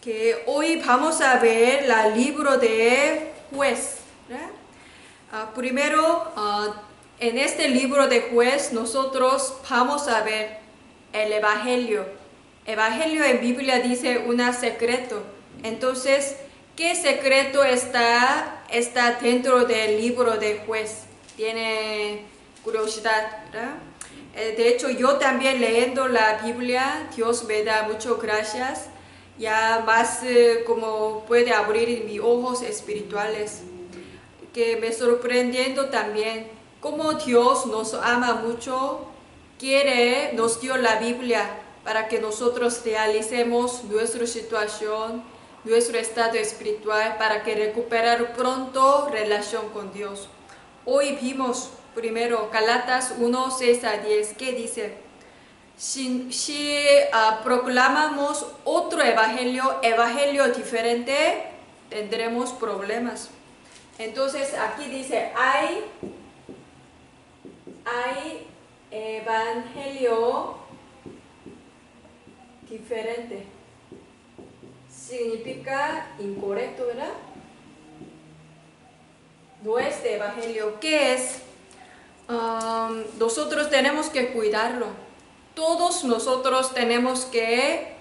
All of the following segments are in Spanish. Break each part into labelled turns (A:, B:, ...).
A: que hoy vamos a ver el libro de Juez. Primero, en este libro de Juez nosotros vamos a ver el Evangelio. Evangelio en Biblia dice un secreto. Entonces, ¿qué secreto está dentro del libro de Juez? Tiene curiosidad, ¿verdad? De hecho, yo también leyendo la Biblia, Dios me da muchas gracias. Ya más como puede abrir mis ojos espirituales. Que me sorprendiendo también cómo Dios nos ama mucho, nos dio la Biblia para que nosotros realicemos nuestra situación, nuestro estado espiritual, para que recuperar pronto relación con Dios. Hoy vimos primero Gálatas 1, 6 a 10, que dice: si proclamamos otro evangelio diferente, tendremos problemas. Entonces aquí dice, hay evangelio diferente. Significa incorrecto, ¿verdad? No es de evangelio. ¿Qué es? Nosotros tenemos que cuidarlo. Todos nosotros tenemos que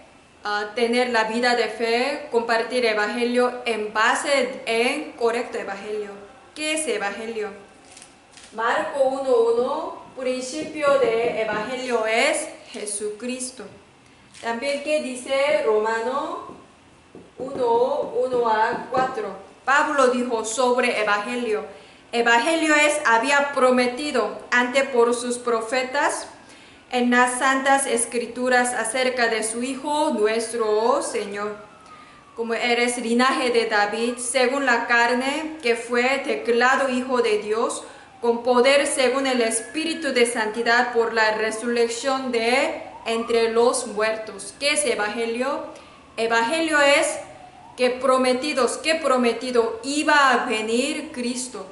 A: tener la vida de fe, compartir evangelio en base en correcto evangelio. ¿Qué es evangelio? Marco 1:1, principio de evangelio es Jesucristo. También, ¿qué dice Romano 1:1 a 4? Pablo dijo sobre evangelio. Evangelio había prometido antes por sus profetas en las santas escrituras acerca de su Hijo nuestro Señor. Como eres linaje de David, según la carne, que fue declarado Hijo de Dios, con poder según el Espíritu de Santidad por la resurrección de entre los muertos. ¿Qué es evangelio? Evangelio es que prometido iba a venir Cristo,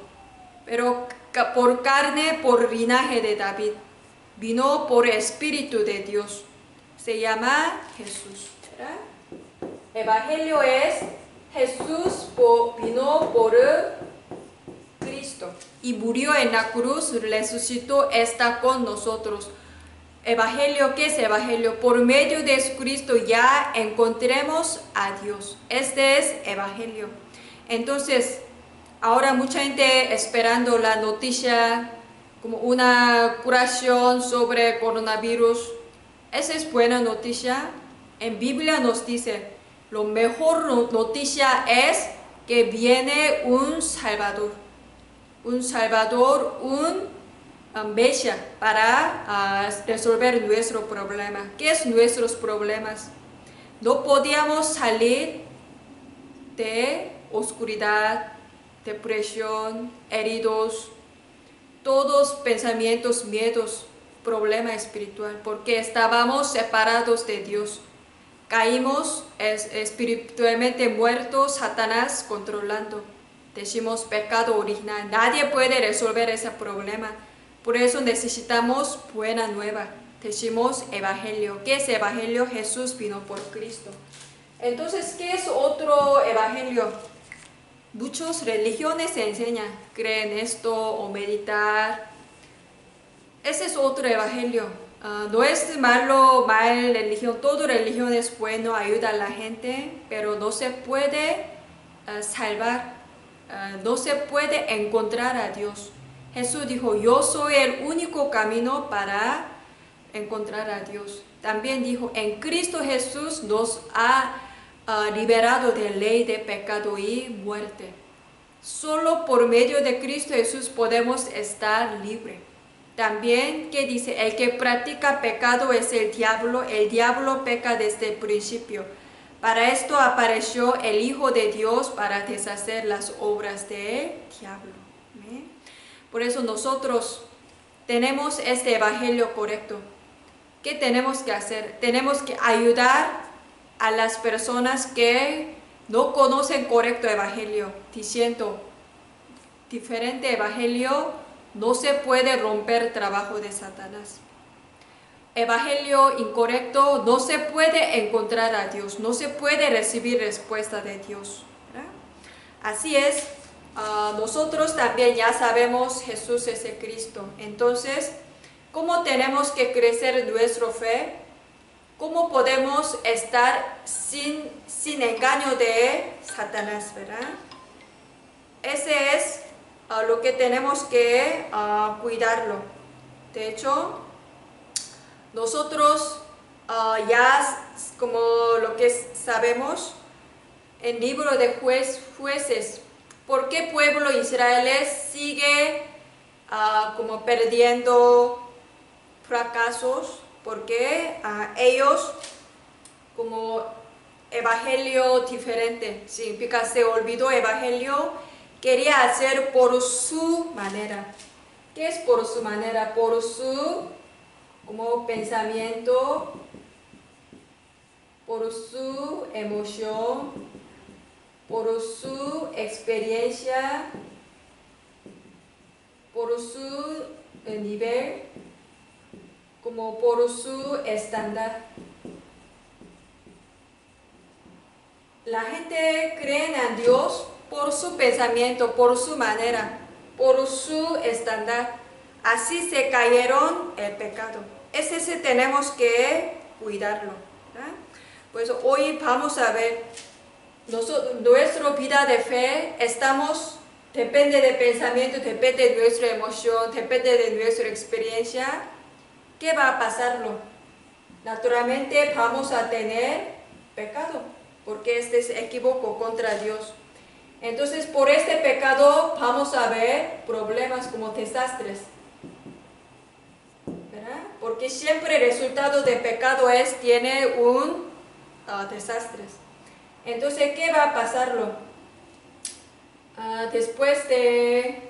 A: pero por carne, por linaje de David. Vino por Espíritu de Dios. Se llama Jesús, ¿verdad? Evangelio es Jesús vino por Cristo y murió en la cruz, resucitó, está con nosotros. Evangelio, ¿qué es evangelio? Por medio de Jesucristo ya encontremos a Dios. Este es evangelio. Entonces, ahora mucha gente esperando la noticia como una curación sobre coronavirus. Esa es buena noticia. En Biblia nos dice, lo mejor noticia es que viene un Salvador, un Mesías para resolver nuestro problema. ¿Qué es nuestros problemas? No podíamos salir de oscuridad, depresión, heridos, todos pensamientos, miedos, problema espiritual, porque estábamos separados de Dios. Caímos espiritualmente muertos, Satanás controlando. Decimos pecado original. Nadie puede resolver ese problema. Por eso necesitamos buena nueva. Decimos evangelio. ¿Qué es evangelio? Jesús vino por Cristo. Entonces, ¿qué es otro evangelio? Muchas religiones enseñan, creen esto o meditar. Ese es otro evangelio. No es mal religión, toda religión es bueno, ayuda a la gente, pero no se puede salvar, no se puede encontrar a Dios. Jesús dijo, yo soy el único camino para encontrar a Dios. También dijo, en Cristo Jesús nos ha liberado de ley de pecado y muerte. Solo por medio de Cristo Jesús podemos estar libres. También, ¿qué dice? El que practica pecado es el diablo peca desde el principio. Para esto apareció el Hijo de Dios para deshacer las obras del diablo. ¿Sí? Por eso nosotros tenemos este evangelio correcto. ¿Qué tenemos que hacer? Tenemos que ayudar a las personas que no conocen correcto evangelio, diciendo, diferente evangelio, no se puede romper el trabajo de Satanás. evangelio incorrecto, no se puede encontrar a Dios, no se puede recibir respuesta de Dios, ¿verdad? Así es, nosotros también ya sabemos Jesús es el Cristo. Entonces, ¿cómo tenemos que crecer nuestra fe? ¿Cómo podemos estar sin engaño de Satanás, verdad? Ese es lo que tenemos que cuidarlo. De hecho, nosotros ya, como lo que sabemos, en el libro de jueces, ¿por qué pueblo Israel sigue como perdiendo fracasos? Porque ellos, como evangelio diferente, significa se olvidó evangelio, quería hacer por su manera. ¿Qué es por su manera? Por su como pensamiento, por su emoción, por su experiencia, por su nivel, como por su estándar. La gente cree en Dios por su pensamiento, por su manera, por su estándar. Así se cayeron el pecado. Ese sí tenemos que cuidarlo, ¿verdad? Pues hoy vamos a ver nuestra vida de fe. Depende del pensamiento, depende de nuestra emoción, depende de nuestra experiencia. ¿Qué va a pasarlo? Naturalmente vamos a tener pecado, porque este es equivoco contra Dios. Entonces, por este pecado vamos a ver problemas como desastres, ¿verdad? Porque siempre el resultado de pecado tiene un desastre. Entonces, ¿qué va a pasarlo? Después de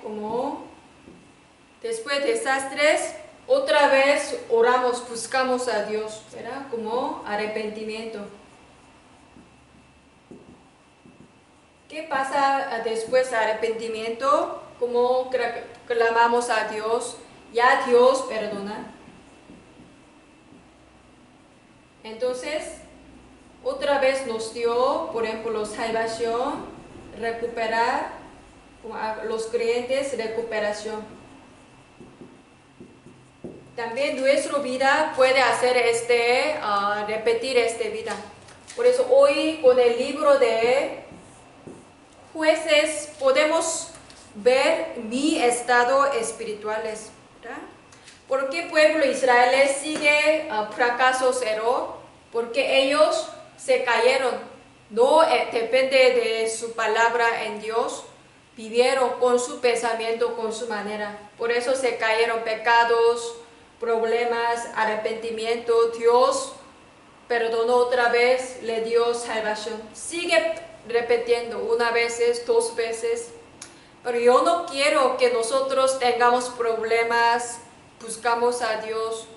A: desastres, otra vez oramos, buscamos a Dios, ¿verdad? Como arrepentimiento. ¿Qué pasa después de arrepentimiento? Como clamamos a Dios, ya Dios perdona. Entonces, otra vez nos dio, por ejemplo, salvación, recuperar, a los creyentes, recuperación. También nuestra vida puede hacer repetir esta vida. Por eso hoy con el libro de Jueces podemos ver mi estado espiritual, ¿verdad? ¿Por qué pueblo Israel sigue fracasos, error? Porque ellos se cayeron. No depende de su palabra en Dios. Vivieron con su pensamiento, con su manera. Por eso se cayeron pecados, problemas, arrepentimiento. Dios perdonó otra vez, le dio salvación. Sigue repitiendo una vez, dos veces. Pero yo no quiero que nosotros tengamos problemas, buscamos a Dios.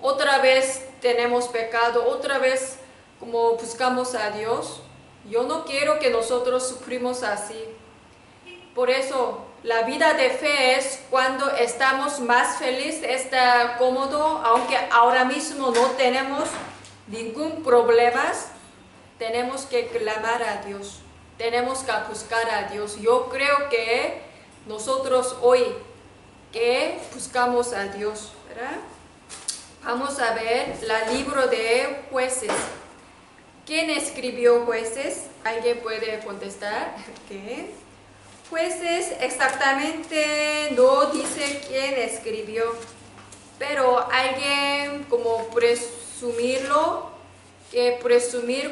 A: Otra vez tenemos pecado, otra vez como buscamos a Dios. Yo no quiero que nosotros sufrimos así. Por eso, la vida de fe es cuando estamos más felices, está cómodo, aunque ahora mismo no tenemos ningún problema, tenemos que clamar a Dios, tenemos que buscar a Dios. Yo creo que nosotros hoy que buscamos a Dios, ¿verdad? Vamos a ver el libro de Jueces. ¿Quién escribió Jueces? ¿Alguien puede contestar? ¿Qué? Jueces exactamente no dice quién escribió, pero alguien como presumir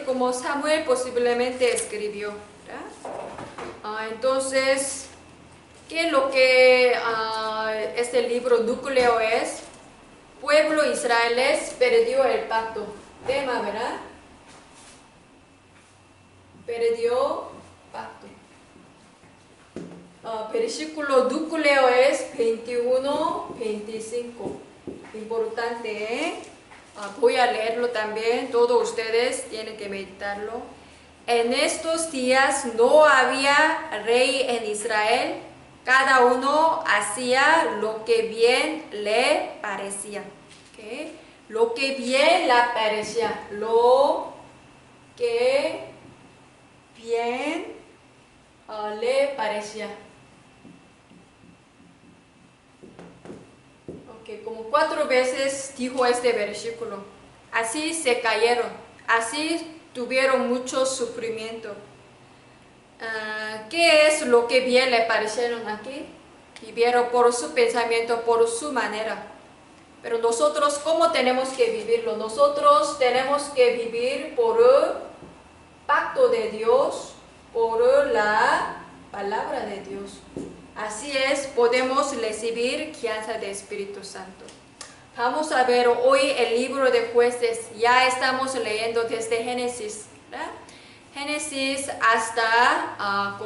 A: como Samuel posiblemente escribió, ¿verdad? Entonces, ¿qué es lo que este libro núcleo es? Pueblo Israel perdió el pacto. Tema, ¿verdad? Perdió pacto. Versículo núcleo es 21, 25. Importante, ¿eh? Voy a leerlo también. Todos ustedes tienen que meditarlo. En estos días no había rey en Israel. Cada uno hacía lo que bien le parecía. ¿Okay? lo que bien le parecía, lo que bien le parecía. Okay, como 4 veces dijo este versículo. Así se cayeron, así tuvieron mucho sufrimiento. ¿Qué es lo que bien le parecieron aquí? Vivieron por su pensamiento, por su manera. Pero nosotros, ¿cómo tenemos que vivirlo? Nosotros tenemos que vivir por el pacto de Dios, por la palabra de Dios. Así es, podemos recibir guianza del Espíritu Santo. Vamos a ver hoy el libro de Jueces. Ya estamos leyendo desde Génesis, ¿verdad? Génesis hasta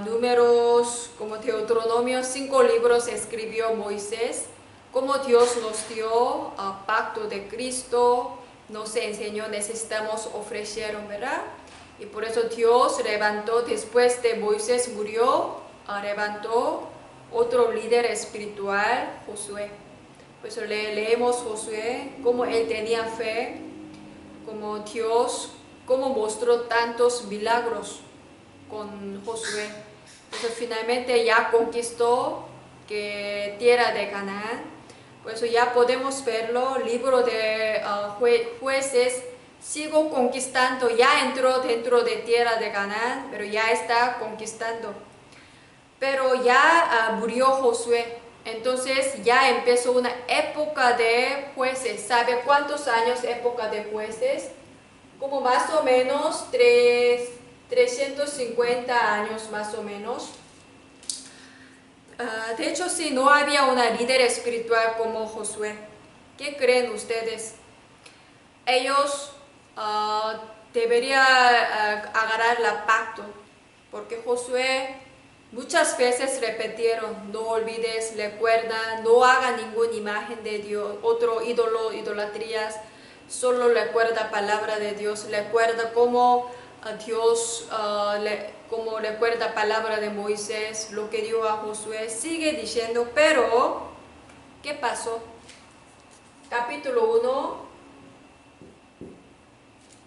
A: Números, como Deuteronomio, 5 libros escribió Moisés. Como Dios nos dio pacto de Cristo, nos enseñó, necesitamos ofrecer, ¿verdad? Y por eso Dios levantó, después de Moisés murió, levantó otro líder espiritual, Josué. Por eso leemos Josué, cómo él tenía fe, como Dios, cómo mostró tantos milagros con Josué. Entonces finalmente ya conquistó tierra de Canaán. Por eso ya podemos verlo, libro de Jueces, sigo conquistando, ya entró dentro de tierra de Canaán, pero ya está conquistando. Pero ya murió Josué, entonces ya empezó una época de jueces. ¿Sabe cuántos años época de jueces? Como más o menos 350 años más o menos. De hecho, sí, no había una líder espiritual como Josué. ¿Qué creen ustedes? Ellos deberían agarrar el pacto, porque Josué muchas veces repitieron, no olvides, recuerda, no haga ninguna imagen de Dios, otro ídolo, idolatrías, solo recuerda palabra de Dios, recuerda cómo Dios, como recuerda palabra de Moisés, lo que dio a Josué, sigue diciendo, pero, ¿qué pasó? Capítulo 1,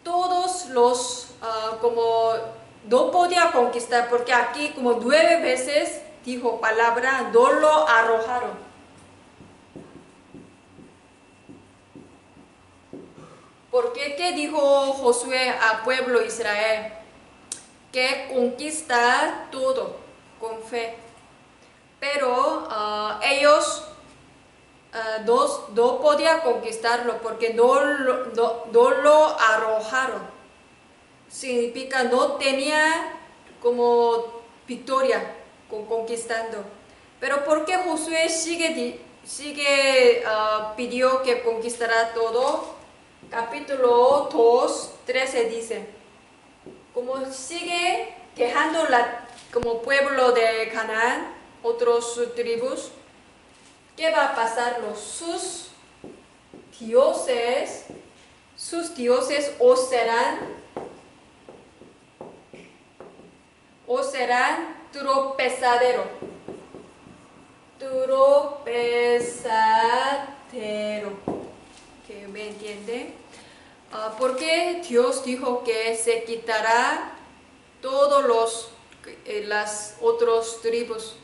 A: todos los, como no podía conquistar, porque aquí como 9 veces dijo palabra, no lo arrojaron. Porque ¿qué dijo Josué al pueblo de Israel? Que conquista todo con fe. Pero ellos no podían conquistarlo porque no lo arrojaron. Significa no tenía como victoria conquistando. Pero ¿por qué Josué pidió que conquistara todo? Capítulo 2, 13 dice, como sigue quejando como pueblo de Canaán, otros tribus, ¿qué va a pasar? Sus dioses os serán tropezadero. ¿Que me entiende? Porque Dios dijo que se quitará todos las otras tribus.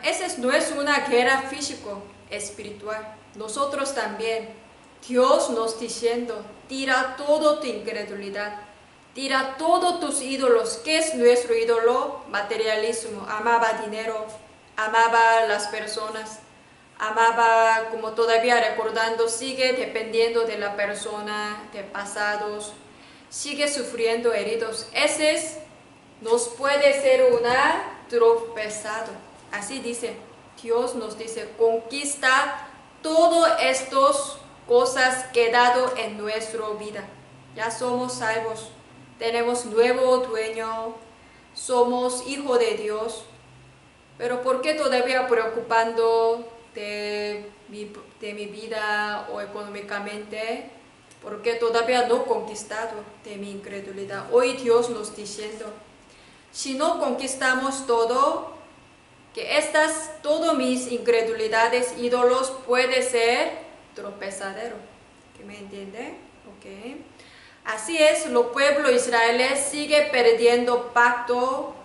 A: Esa no es una guerra físico, espiritual. Nosotros también. Dios nos diciendo, tira toda tu incredulidad, tira todos tus ídolos. ¿Qué es nuestro ídolo? Materialismo. Amaba dinero, amaba las personas, amaba, como todavía recordando, sigue dependiendo de la persona, de pasados, sigue sufriendo heridos. Nos puede ser una tropezado. Así dice, Dios nos dice, conquista todas estas cosas quedado en nuestra vida. Ya somos salvos, tenemos nuevo dueño, somos hijos de Dios. Pero ¿por qué todavía preocupando de mi vida o económicamente? Porque todavía no he conquistado de mi incredulidad. Hoy Dios nos diciendo, si no conquistamos todo, que todas mis incredulidades, ídolos, puede ser tropezadero. ¿Que me entiende? Ok. Así es, el pueblo israelí sigue perdiendo pacto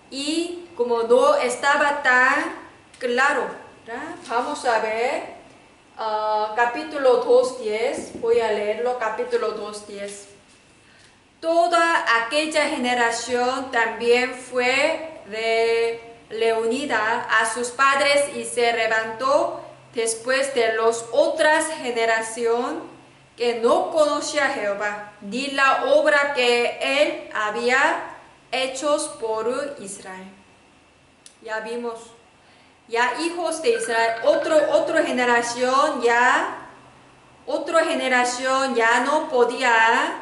A: y como no estaba tan claro, ¿verdad? Vamos a ver capítulo 2:10, voy a leerlo, capítulo 2:10. Toda aquella generación también fue reunida a sus padres y se levantó después de las otras generaciones que no conocía a Jehová, ni la obra que él había hecho por Israel. Ya vimos, ya hijos de Israel, otra generación ya no podía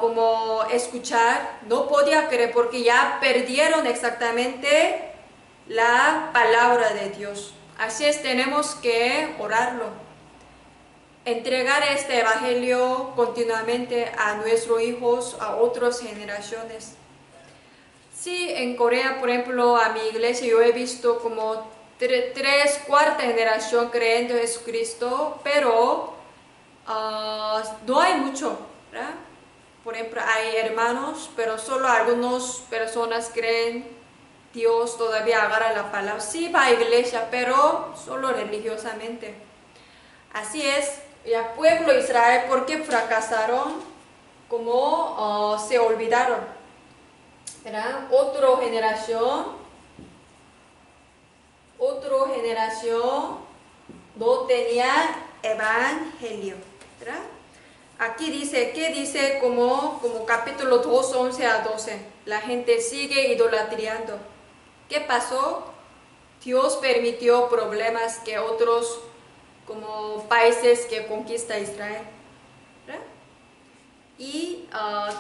A: como escuchar, no podía creer porque ya perdieron exactamente la palabra de Dios. Así es, tenemos que orarlo, entregar este evangelio continuamente a nuestros hijos, a otras generaciones. Sí, en Corea, por ejemplo, a mi iglesia yo he visto como 3/4 generación creyendo en Jesucristo, pero no hay mucho, ¿verdad? Por ejemplo, hay hermanos, pero solo algunas personas creen Dios, todavía agarra la palabra. Sí va a iglesia, pero solo religiosamente. Así es, el pueblo de Israel, ¿por qué fracasaron? Como se olvidaron, ¿verdad? Otra generación no tenía evangelio, ¿verdad? Aquí dice, ¿qué dice? Como capítulo 2, 11 a 12. La gente sigue idolatrando. ¿Qué pasó? Dios permitió problemas que otros como países que conquista Israel, ¿verdad? Y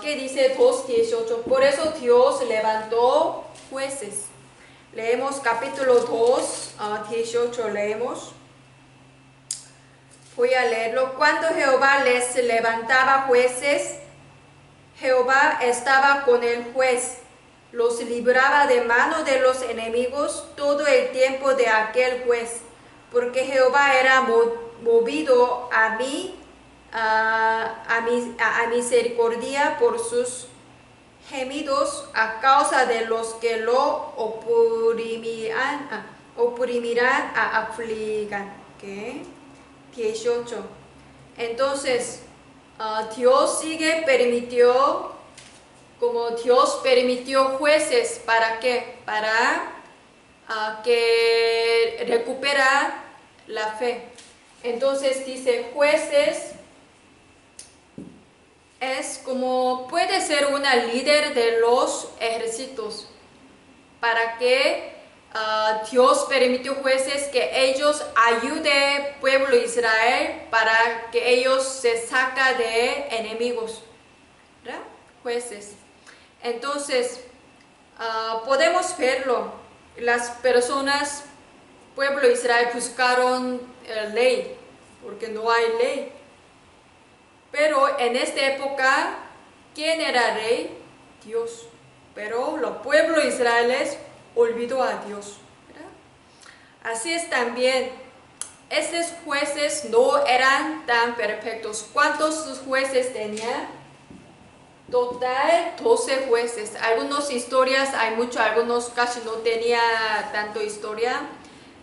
A: ¿qué dice 2:18? Por eso Dios levantó jueces. Leemos capítulo 2, 18, leemos. Voy a leerlo. Cuando Jehová les levantaba jueces, Jehová estaba con el juez, los libraba de mano de los enemigos todo el tiempo de aquel juez, porque Jehová era movido a misericordia por sus gemidos a causa de los que lo oprimirán afligan. ¿Okay? 18. Entonces, Dios permitió jueces, ¿para qué? Para que recupera la fe. Entonces dice, jueces es como puede ser una líder de los ejércitos, para que Dios permitió jueces que ellos ayuden al pueblo de Israel para que ellos se saca de enemigos, ¿verdad? Jueces. Entonces, podemos verlo. Las personas, pueblo de Israel, buscaron ley, porque no hay ley. Pero en esta época, ¿quién era rey? Dios. Pero los pueblos israelíes olvidó a Dios, ¿verdad? Así es también, estos jueces no eran tan perfectos. ¿Cuántos jueces tenía? Total 12 jueces. Algunas historias hay mucho, algunos casi no tenía tanto historia,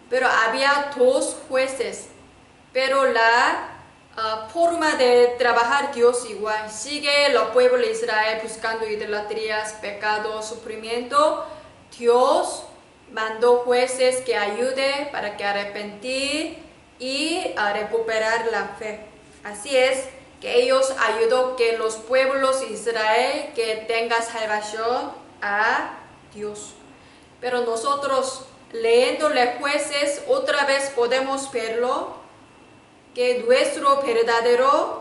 A: pero había 2 jueces. Pero la forma de trabajar Dios igual. Sigue el pueblo de Israel buscando idolatrías, pecados, sufrimiento. Dios mandó jueces que ayuden para que arrepentir y a recuperar la fe. Así es que ellos ayudó que los pueblos de Israel que tengan salvación a Dios. Pero nosotros leyéndole jueces otra vez podemos verlo, que nuestro verdadero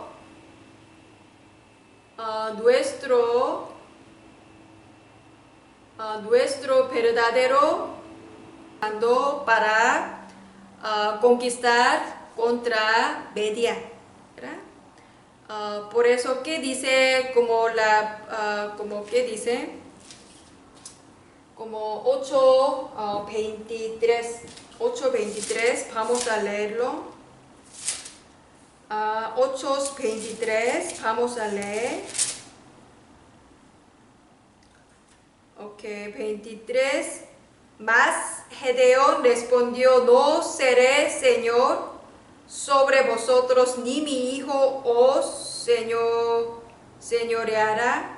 A: mandó para conquistar contra Media, ¿verdad? Por eso, ¿qué dice? ¿Qué dice? como 8:23. 8:23, vamos a leerlo. 8:23, vamos a leer. Ok, 23. Mas Gedeón respondió: no seré Señor sobre vosotros, ni mi hijo os señoreará.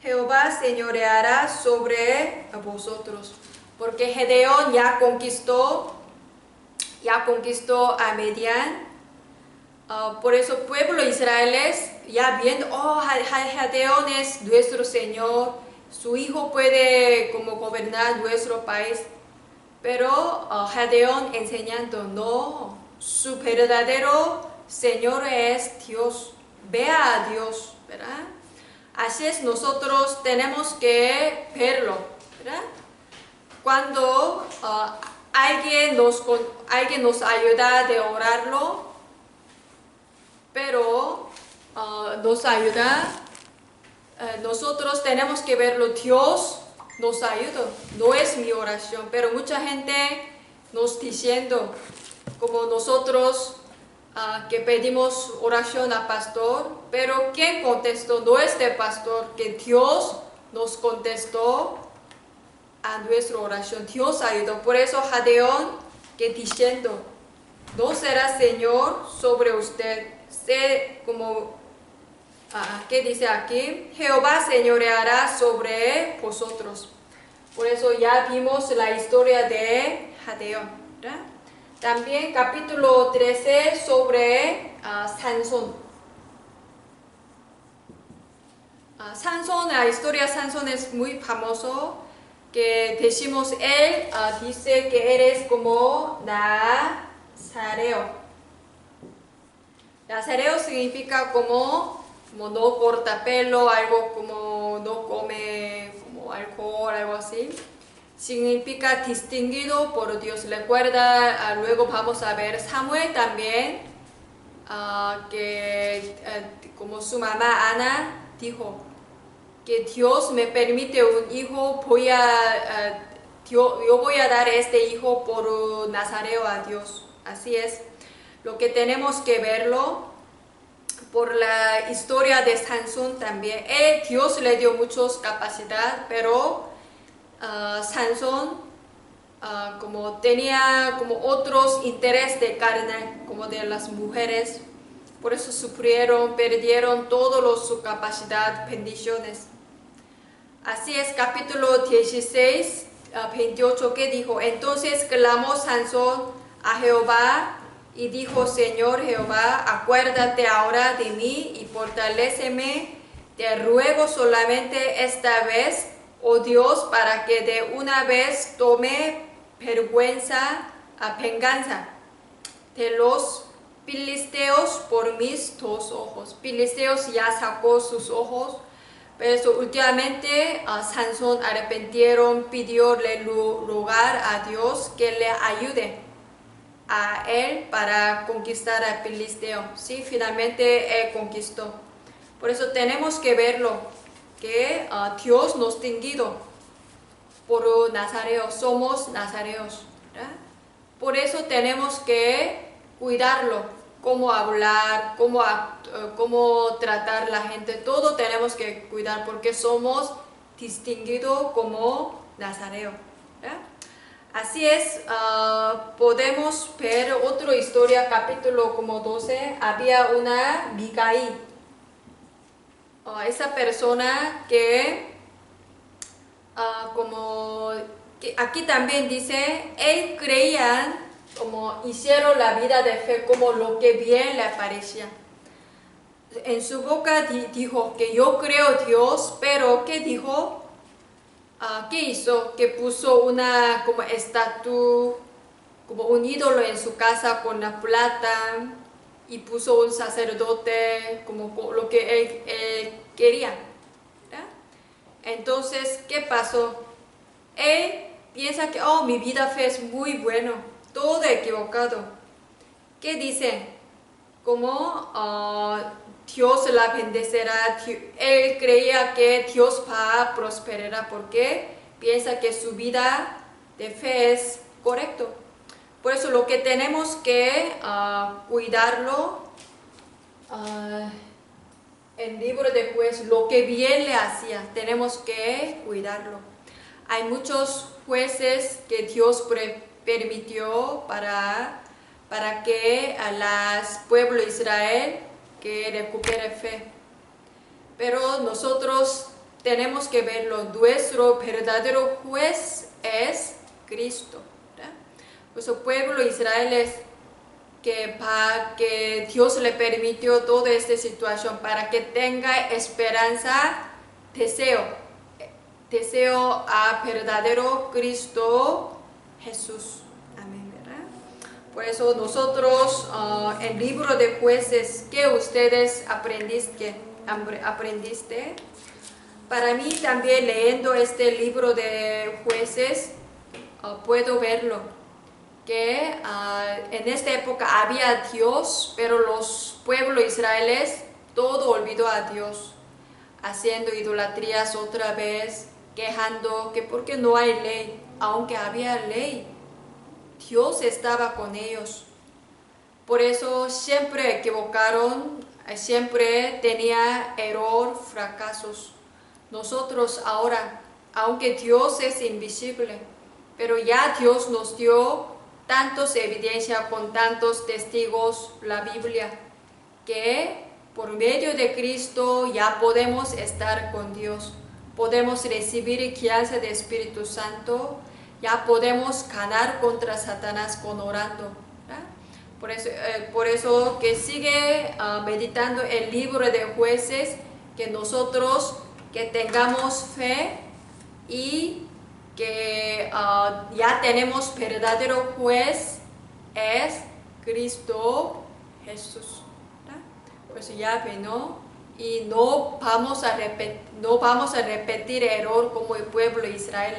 A: Jehová señoreará sobre vosotros. Porque Gedeón ya conquistó a Medián. Por eso pueblo israelí ya viendo, Gedeón es nuestro Señor, su hijo puede como gobernar nuestro país. Pero Gedeón enseñando, no, su verdadero Señor es Dios. Vea a Dios, ¿verdad? Así es, nosotros tenemos que verlo, ¿verdad? Cuando alguien nos ayuda de orarlo, pero nos ayuda, nosotros tenemos que verlo. Dios nos ayuda, no es mi oración, pero mucha gente nos diciendo, como nosotros que pedimos oración al pastor, pero ¿quién contestó? No es el pastor, que Dios nos contestó a nuestra oración. Dios ayudó. Por eso Gedeón que diciendo, no será Señor sobre usted. Sé como, ¿qué dice aquí? Jehová señoreará sobre vosotros. Por eso ya vimos la historia de Gedeón, ¿verdad? También capítulo 13 sobre Sansón. Sansón, la historia de Sansón es muy famoso, que decimos él dice que eres como nazareo. Nazareo significa como no corta pelo, algo como no come como alcohol, algo así. Significa distinguido por Dios. Recuerda, luego vamos a ver Samuel también, que como su mamá Ana dijo que Dios me permite un hijo, yo voy a dar este hijo por nazareo a Dios. Así es, lo que tenemos que verlo por la historia de Sansón también. Dios le dio muchas capacidades, pero Sansón como tenía como otros intereses de carne, como de las mujeres, por eso sufrieron, perdieron toda su capacidad, bendiciones. Así es, capítulo 16, 28, que dijo: entonces clamó Sansón a Jehová y dijo: Señor Jehová, acuérdate ahora de mí y fortaléceme, te ruego solamente esta vez, oh Dios, para que de una vez tome venganza de los filisteos por mis dos ojos. Filisteos ya sacó sus ojos, pero últimamente Sansón arrepintieron, pidió lugar a Dios que le ayude a él para conquistar al filisteo. Sí, finalmente él conquistó. Por eso tenemos que verlo, que Dios nos ha distinguido por nazareos, somos nazareos, ¿verdad? Por eso tenemos que cuidarlo, cómo hablar, cómo tratar a la gente, todo tenemos que cuidar porque somos distinguidos como nazareo, ¿verdad? Así es, podemos ver otra historia, capítulo como 12, había una Micaí, esa persona que como que aquí también dice, él creían como hicieron la vida de fe como lo que bien le parecía. En su boca dijo que yo creo a Dios, pero ¿qué dijo? ¿Qué hizo? Que puso una como estatua, como un ídolo en su casa con la plata y puso un sacerdote como lo que él quería. ¿Verdad? Entonces, ¿qué pasó? Él piensa que mi vida fe es muy bueno, todo equivocado. ¿Qué dice? Como Dios la bendecirá. Él creía que Dios va a prosperar porque piensa que su vida de fe es correcto. Por eso lo que tenemos que cuidarlo, el libro de Jueces, lo que bien le hacía, tenemos que cuidarlo. Hay muchos jueces que Dios permitió para que al pueblo de Israel que recupere fe. Pero nosotros tenemos que verlo, nuestro verdadero juez es Cristo. Nuestro pueblo de Israel es que Dios le permitió toda esta situación para que tenga esperanza, deseo a verdadero Cristo Jesús. Amén, ¿verdad? Por eso nosotros, el libro de Jueces, que ustedes aprendiste, para mí también leyendo este libro de Jueces, puedo verlo. Que en esta época había Dios, pero los pueblos israelíes todo olvidó a Dios, haciendo idolatrías otra vez, quejando que porque no hay ley, aunque había ley, Dios estaba con ellos. Por eso siempre equivocaron, siempre tenía error, fracasos. Nosotros ahora, aunque Dios es invisible, pero ya Dios nos dio tantas evidencias con tantos testigos, la Biblia, que por medio de Cristo ya podemos estar con Dios, podemos recibir guianza del Espíritu Santo, ya podemos ganar contra Satanás con orando. Por eso que sigue meditando el libro de Jueces, que nosotros que tengamos fe y que ya tenemos verdadero juez es Cristo Jesús. Por eso ya vino y no vamos a repetir error como el pueblo de Israel,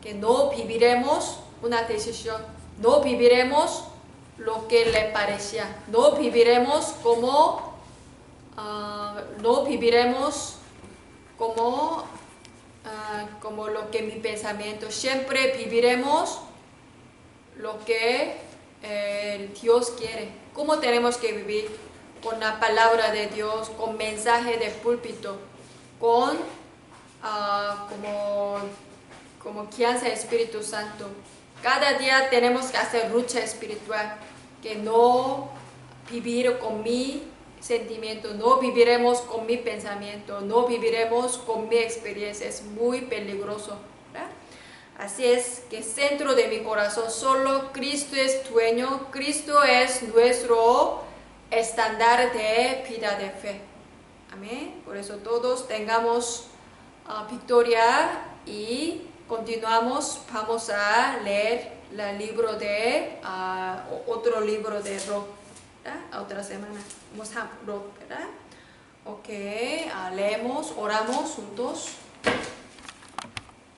A: que no viviremos una decisión, no viviremos lo que le parecía, no viviremos como lo que mi pensamiento, siempre viviremos lo que Dios quiere. ¿Cómo tenemos que vivir? Con la palabra de Dios, con mensaje de púlpito, con como guianza del Espíritu Santo. Cada día tenemos que hacer lucha espiritual, que no vivir con mi sentimiento, no viviremos con mi pensamiento, no viviremos con mi experiencia, es muy peligroso, ¿verdad? Así es que centro de mi corazón, solo Cristo es dueño, Cristo es nuestro estándar de vida de fe. Amén. Por eso todos tengamos victoria y continuamos, vamos a leer el libro de otro libro de Ruth, otra semana vamos a Ruth, ¿verdad? Ok, leemos, oramos juntos.